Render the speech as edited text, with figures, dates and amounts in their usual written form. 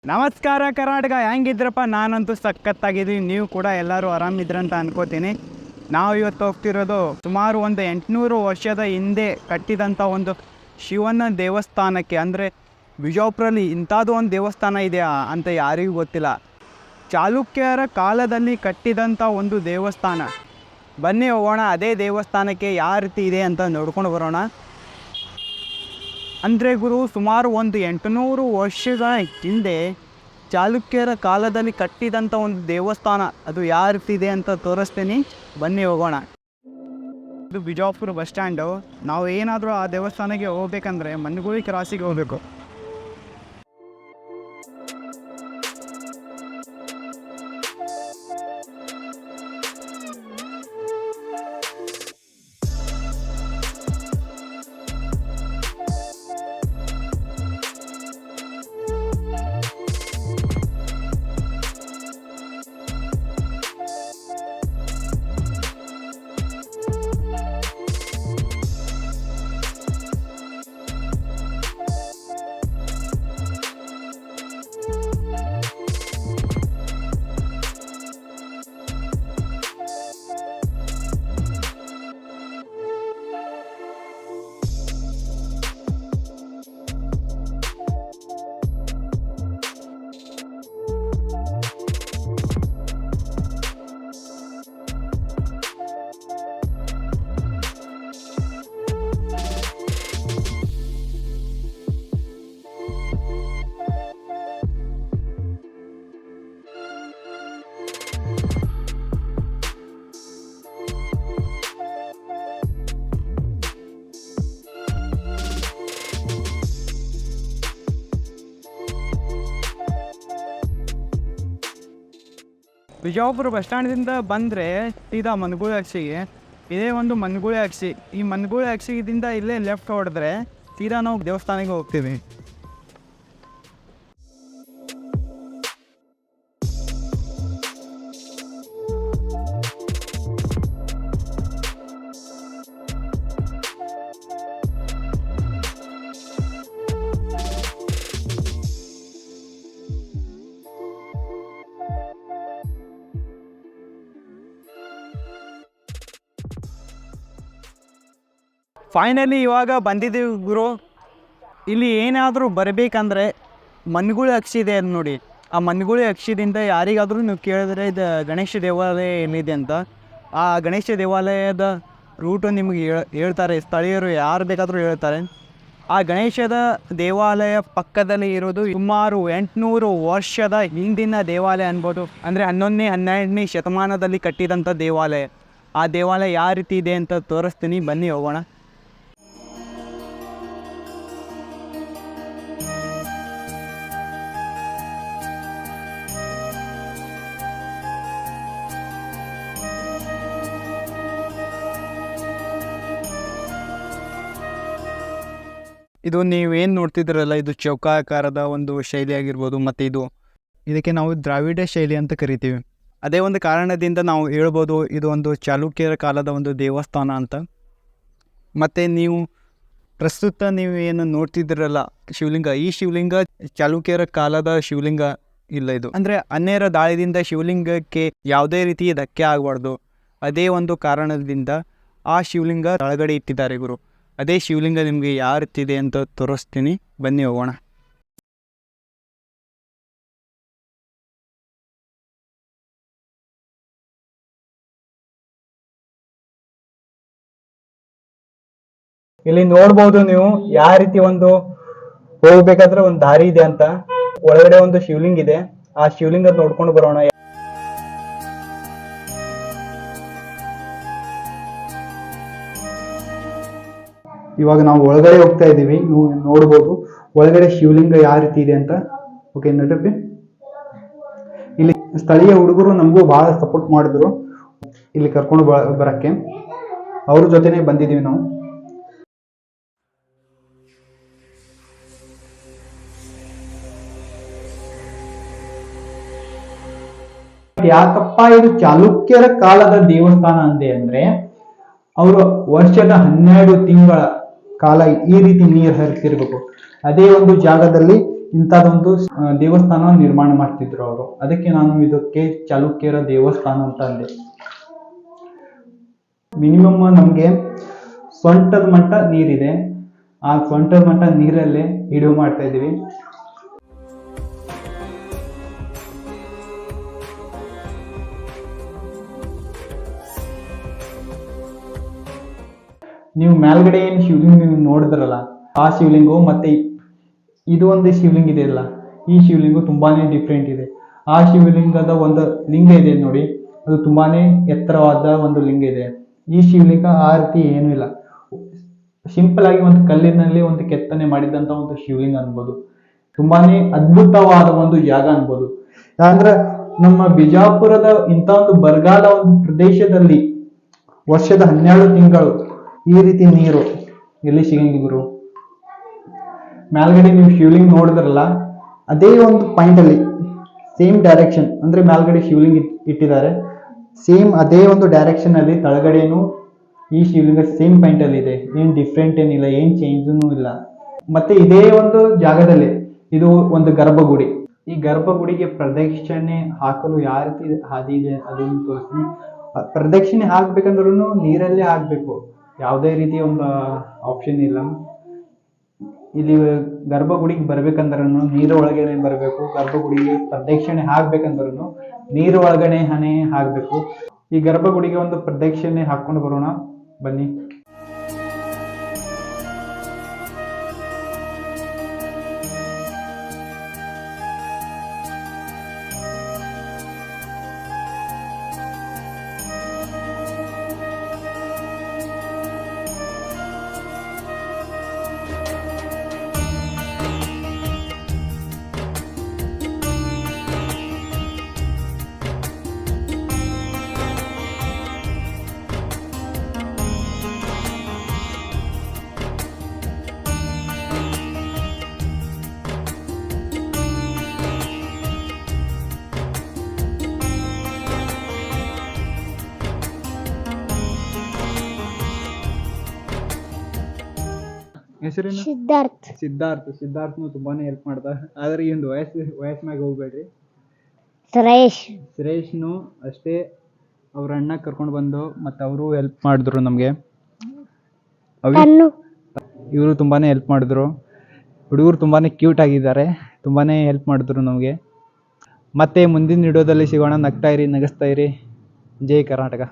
ನಮಸ್ಕಾರ ಕರ್ನಾಟಕ, ಹೆಂಗಿದ್ರಪ್ಪ? ನಾನಂತೂ ಸಖತ್ತಾಗಿದ್ದೀನಿ. ನೀವು ಕೂಡ ಎಲ್ಲರೂ ಆರಾಮಿದ್ರಂತ ಅನ್ಕೋತೀನಿ. ನಾವು ಇವತ್ತು ಹೋಗ್ತಿರೋದು ಸುಮಾರು ಒಂದು 800 ವರ್ಷದ ಹಿಂದೆ ಕಟ್ಟಿದಂಥ ಒಂದು ಶಿವನ ದೇವಸ್ಥಾನಕ್ಕೆ. ಅಂದರೆ ಬಿಜಾಪುರಲ್ಲಿ ಇಂಥದ್ದು ಒಂದು ದೇವಸ್ಥಾನ ಇದೆಯಾ ಅಂತ ಯಾರಿಗೂ ಗೊತ್ತಿಲ್ಲ. ಚಾಲುಕ್ಯರ ಕಾಲದಲ್ಲಿ ಕಟ್ಟಿದಂಥ ಒಂದು ದೇವಸ್ಥಾನ. ಬನ್ನಿ ಹೋಗೋಣ, ಅದೇ ದೇವಸ್ಥಾನಕ್ಕೆ ಯಾವ ರೀತಿ ಇದೆ ಅಂತ ನೋಡ್ಕೊಂಡು ಬರೋಣ. ಅಂದರೆ ಗುರು, ಸುಮಾರು ಒಂದು 800 ವರ್ಷಗಳ ಹಿಂದೆ ಚಾಲುಕ್ಯರ ಕಾಲದಲ್ಲಿ ಕಟ್ಟಿದಂಥ ಒಂದು ದೇವಸ್ಥಾನ. ಅದು ಯಾವ ರೀತಿ ಇದೆ ಅಂತ ತೋರಿಸ್ತೀನಿ, ಬನ್ನಿ ಹೋಗೋಣ. ಇದು ಬಿಜಾಪುರ ಬಸ್ ಸ್ಟ್ಯಾಂಡು. ನಾವು ಏನಾದರೂ ಆ ದೇವಸ್ಥಾನಕ್ಕೆ ಹೋಗ್ಬೇಕಂದ್ರೆ ಮನ್ಗುಳಿ ಕ್ರಾಸಿಗೆ ಹೋಗಬೇಕು. ಬಿಜಾಪುರ ಬಸ್ ಸ್ಟ್ಯಾಂಡ್ದಿಂದ ಬಂದರೆ ಸೀದಾ ಮನ್ಗುಳಿ ಅಕ್ಷಿಗೆ. ಇದೇ ಒಂದು ಮನ್ಗುಳಿ ಅಕ್ಷಿ. ಈ ಮನ್ಗುಳಿ ಅಕ್ಷಿದಿಂದ ಇಲ್ಲೇ ಲೆಫ್ಟ್ ಹೊಡೆದ್ರೆ ಸೀದಾ ನಾವು ದೇವಸ್ಥಾನಕ್ಕೆ ಹೋಗ್ತೀವಿ. ಫೈನಲಿ ಇವಾಗ ಬಂದಿದ್ದೀವಿ ಗುರು. ಇಲ್ಲಿ ಏನಾದರೂ ಬರಬೇಕಂದ್ರೆ ಮನ್ಗುಳಿ ಅಕ್ಷಿ ಇದೆ ನೋಡಿ. ಆ ಮನ್ಗುಳಿ ಅಕ್ಷಿದಿಂದ ಯಾರಿಗಾದರೂ ನೀವು ಕೇಳಿದ್ರೆ ಇದು ಗಣೇಶ ದೇವಾಲಯ ಏನಿದೆ ಅಂತ, ಆ ಗಣೇಶ ದೇವಾಲಯದ ರೂಟು ನಿಮಗೆ ಹೇಳ್ತಾರೆ. ಸ್ಥಳೀಯರು ಯಾರು ಬೇಕಾದರೂ ಹೇಳ್ತಾರೆ. ಆ ಗಣೇಶದ ದೇವಾಲಯ ಪಕ್ಕದಲ್ಲಿ ಇರೋದು ಸುಮಾರು 800 ವರ್ಷದ ಹಿಂದಿನ ದೇವಾಲಯ ಅನ್ಬೋದು. ಅಂದರೆ 11ನೇ 12ನೇ ಶತಮಾನದಲ್ಲಿ ಕಟ್ಟಿದಂಥ ದೇವಾಲಯ. ಆ ದೇವಾಲಯ ಯಾವ ರೀತಿ ಇದೆ ಅಂತ ತೋರಿಸ್ತೀನಿ, ಬನ್ನಿ ಹೋಗೋಣ. ಇದು ನೀವೇನು ನೋಡ್ತಿದ್ದೀರಲ್ಲ, ಇದು ಚೌಕಾಕಾರದ ಒಂದು ಶೈಲಿ ಆಗಿರ್ಬೋದು. ಮತ್ತು ಇದಕ್ಕೆ ನಾವು ದ್ರಾವಿಡ ಶೈಲಿ ಅಂತ ಕರಿತೀವಿ. ಅದೇ ಒಂದು ಕಾರಣದಿಂದ ನಾವು ಹೇಳ್ಬೋದು ಇದು ಒಂದು ಚಾಲುಕ್ಯರ ಕಾಲದ ಒಂದು ದೇವಸ್ಥಾನ ಅಂತ. ಮತ್ತು ನೀವು ಪ್ರಸ್ತುತ ನೀವು ಏನು ನೋಡ್ತಿದ್ದೀರಲ್ಲ ಶಿವಲಿಂಗ, ಈ ಶಿವಲಿಂಗ ಚಾಲುಕ್ಯರ ಕಾಲದ ಶಿವಲಿಂಗ ಇಲ್ಲ. ಇದು ಅಂದರೆ ಅನ್ಯರ ದಾಳಿಯಿಂದ ಶಿವಲಿಂಗಕ್ಕೆ ಯಾವುದೇ ರೀತಿ ಧಕ್ಕೆ ಆಗಬಾರ್ದು. ಅದೇ ಒಂದು ಕಾರಣದಿಂದ ಆ ಶಿವಲಿಂಗ ಒಳಗಡೆ ಇಟ್ಟಿದ್ದಾರೆ ಗುರು. ಅದೇ ಶಿವಲಿಂಗ ನಿಮಗೆ ಯಾವ ರೀತಿ ಇದೆ ಅಂತ ತೋರಿಸ್ತೀನಿ, ಬನ್ನಿ ಹೋಗೋಣ. ಇಲ್ಲಿ ನೋಡ್ಬೋದು ನೀವು ಯಾವ ರೀತಿ ಒಂದು ಹೋಗ್ಬೇಕಾದ್ರೆ ಒಂದು ದಾರಿ ಇದೆ ಅಂತ. ಒಳಗಡೆ ಒಂದು ಶಿವಲಿಂಗ ಇದೆ, ಆ ಶಿವಲಿಂಗ ನೋಡ್ಕೊಂಡು ಬರೋಣ. ಇವಾಗ ನಾವು ಒಳಗಡೆ ಹೋಗ್ತಾ ಇದ್ದೀವಿ. ನೀವು ನೋಡ್ಬೋದು ಒಳಗಡೆ ಶಿವಲಿಂಗ ಯಾವ ರೀತಿ ಇದೆ ಅಂತ. ಓಕೆ ನಡ್ರಿ. ಇಲ್ಲಿ ಸ್ಥಳೀಯ ಹುಡುಗರು ನಮಗೂ ಬಹಳ ಸಪೋರ್ಟ್ ಮಾಡಿದ್ರು ಇಲ್ಲಿ ಕರ್ಕೊಂಡು ಬರಕ್ಕೆ. ಅವ್ರ ಜೊತೆನೆ ಬಂದಿದ್ದೀವಿ ನಾವು. ಯಾಕಪ್ಪ ಇದು ಚಾಲುಕ್ಯರ ಕಾಲದ ದೇವಸ್ಥಾನ ಅಂದೆ ಅಂದ್ರೆ, ಅವರು ವರ್ಷದ 12 ತಿಂಗಳ ಕಾಲ ಈ ರೀತಿ ನೀರು ಹರಿತಿರ್ಬೇಕು. ಅದೇ ಒಂದು ಜಾಗದಲ್ಲಿ ಇಂಥದ್ದೊಂದು ದೇವಸ್ಥಾನ ನಿರ್ಮಾಣ ಮಾಡ್ತಿದ್ರು ಅವರು. ಅದಕ್ಕೆ ನಾನು ಇದಕ್ಕೆ ಚಾಲುಕ್ಯರ ದೇವಸ್ಥಾನ ಅಂತ ಅಂದೆ. ಮಿನಿಮಮ್ ನಮಗೆ ಸೊಂಟದ ಮಟ್ಟ ನೀರಿದೆ. ಆ ಸೊಂಟದ ಮಟ್ಟ ನೀರಲ್ಲೇ ವಿಡಿಯೋ ಮಾಡ್ತಾ ಇದ್ದೀವಿ. ನೀವು ಮೇಲ್ಗಡೆ ಏನು ಶಿವಲಿಂಗ ನೀವು ನೋಡಿದ್ರಲ್ಲ, ಆ ಶಿವಲಿಂಗು ಮತ್ತೆ ಇದು ಒಂದು ಶಿವಲಿಂಗ ಇದೆಯಲ್ಲ, ಈ ಶಿವಲಿಂಗು ತುಂಬಾನೇ ಡಿಫ್ರೆಂಟ್ ಇದೆ. ಆ ಶಿವಲಿಂಗದ ಒಂದು ಲಿಂಗ ಇದೆ ನೋಡಿ, ಅದು ತುಂಬಾನೇ ಎತ್ತರವಾದ ಒಂದು ಲಿಂಗ ಇದೆ. ಈ ಶಿವಲಿಂಗ ಆ ರೀತಿ ಏನೂ ಇಲ್ಲ, ಸಿಂಪಲ್ ಆಗಿ ಒಂದು ಕಲ್ಲಿನಲ್ಲಿ ಒಂದು ಕೆತ್ತನೆ ಮಾಡಿದಂತ ಒಂದು ಶಿವಲಿಂಗ ಅನ್ಬೋದು. ತುಂಬಾನೇ ಅದ್ಭುತವಾದ ಒಂದು ಜಾಗ ಅನ್ಬೋದು. ಯಾಕಂದ್ರೆ ನಮ್ಮ ಬಿಜಾಪುರದ ಇಂಥ ಒಂದು ಬರಗಾಲ ಒಂದು ಪ್ರದೇಶದಲ್ಲಿ ವರ್ಷದ 12 ತಿಂಗಳು ಈ ರೀತಿ ನೀರು ಎಲ್ಲಿ ಸಿಗಂಗಿದ್ರು. ಮೇಲ್ಗಡೆ ನೀವು ಶಿವಲಿಂಗ ನೋಡಿದ್ರಲ್ಲ, ಅದೇ ಒಂದು ಪಾಯಿಂಟ್ ಅಲ್ಲಿ ಸೇಮ್ ಡೈರೆಕ್ಷನ್ ಅಂದ್ರೆ ಮೇಲ್ಗಡೆ ಶಿವಲಿಂಗ ಇಟ್ಟಿದ್ದಾರೆ, ಸೇಮ್ ಅದೇ ಒಂದು ಡೈರೆಕ್ಷನ್ ಅಲ್ಲಿ ತಳಗಡೆನು ಈ ಶಿವಲಿಂಗ ಸೇಮ್ ಪಾಯಿಂಟ್ ಅಲ್ಲಿ ಇದೆ. ಏನ್ ಡಿಫ್ರೆಂಟ್ ಏನಿಲ್ಲ, ಏನ್ ಚೇಂಜ್ ಇಲ್ಲ. ಮತ್ತೆ ಇದೇ ಒಂದು ಜಾಗದಲ್ಲಿ ಇದು ಒಂದು ಗರ್ಭಗುಡಿ. ಈ ಗರ್ಭಗುಡಿಗೆ ಪ್ರದಕ್ಷಿಣೆ ಹಾಕಲು ಯಾವ ರೀತಿ ಹಾದಿ ಇದೆ ಅದನ್ನು ತೋರಿಸ್ತೀನಿ. ಪ್ರದಕ್ಷಿಣೆ ಹಾಕ್ಬೇಕಂದ್ರೂ ನೀರಲ್ಲೇ ಹಾಕ್ಬೇಕು, ಯಾವುದೇ ರೀತಿ ಒಂದು ಆಪ್ಷನ್ ಇಲ್ಲ. ಇಲ್ಲಿ ಗರ್ಭಗುಡಿಗೆ ಬರ್ಬೇಕಂದ್ರೂ ನೀರು ಒಳಗಡೆ ಬರಬೇಕು. ಗರ್ಭಗುಡಿಗೆ ಪ್ರದಕ್ಷಿಣೆ ಹಾಕ್ಬೇಕಂದ್ರೂ ನೀರು ಒಳಗಡೆ ಹಣೆ ಹಾಕ್ಬೇಕು. ಈ ಗರ್ಭಗುಡಿಗೆ ಒಂದು ಪ್ರದಕ್ಷಿಣೆ ಹಾಕೊಂಡು ಬರೋಣ ಬನ್ನಿ. ಹೆಸರೇನು? ಸಿದ್ಧಾರ್ಥನು ತುಂಬಾನೇ ಹೆಲ್ಪ್ ಮಾಡ್ದ. ಆದ್ರೆ ಈ ಒಂದು ವಯಸ್ಸಿನಾಗ ಹೋಗ್ಬೇಡ್ರಿ. ಸುರೇಶ್ನು ಅಷ್ಟೇ ಅವ್ರ ಅಣ್ಣ ಕರ್ಕೊಂಡು ಬಂದು ಮತ್ತೆ ಅವರು ಹೆಲ್ಪ್ ಮಾಡಿದ್ರು ನಮ್ಗೆ. ಇವರು ತುಂಬಾನೇ ಹೆಲ್ಪ್ ಮಾಡಿದ್ರು. ಹುಡುಗರು ತುಂಬಾನೇ ಕ್ಯೂಟ್ ಆಗಿದ್ದಾರೆ, ತುಂಬಾನೇ ಹೆಲ್ಪ್ ಮಾಡಿದ್ರು ನಮಗೆ. ಮತ್ತೆ ಮುಂದಿನ ವಿಡಿಯೋದಲ್ಲಿ ಸಿಗೋಣ. ನಗ್ತಾ ಇರಿ, ನಗಿಸ್ತಾ ಇರಿ. ಜೈ ಕರ್ನಾಟಕ.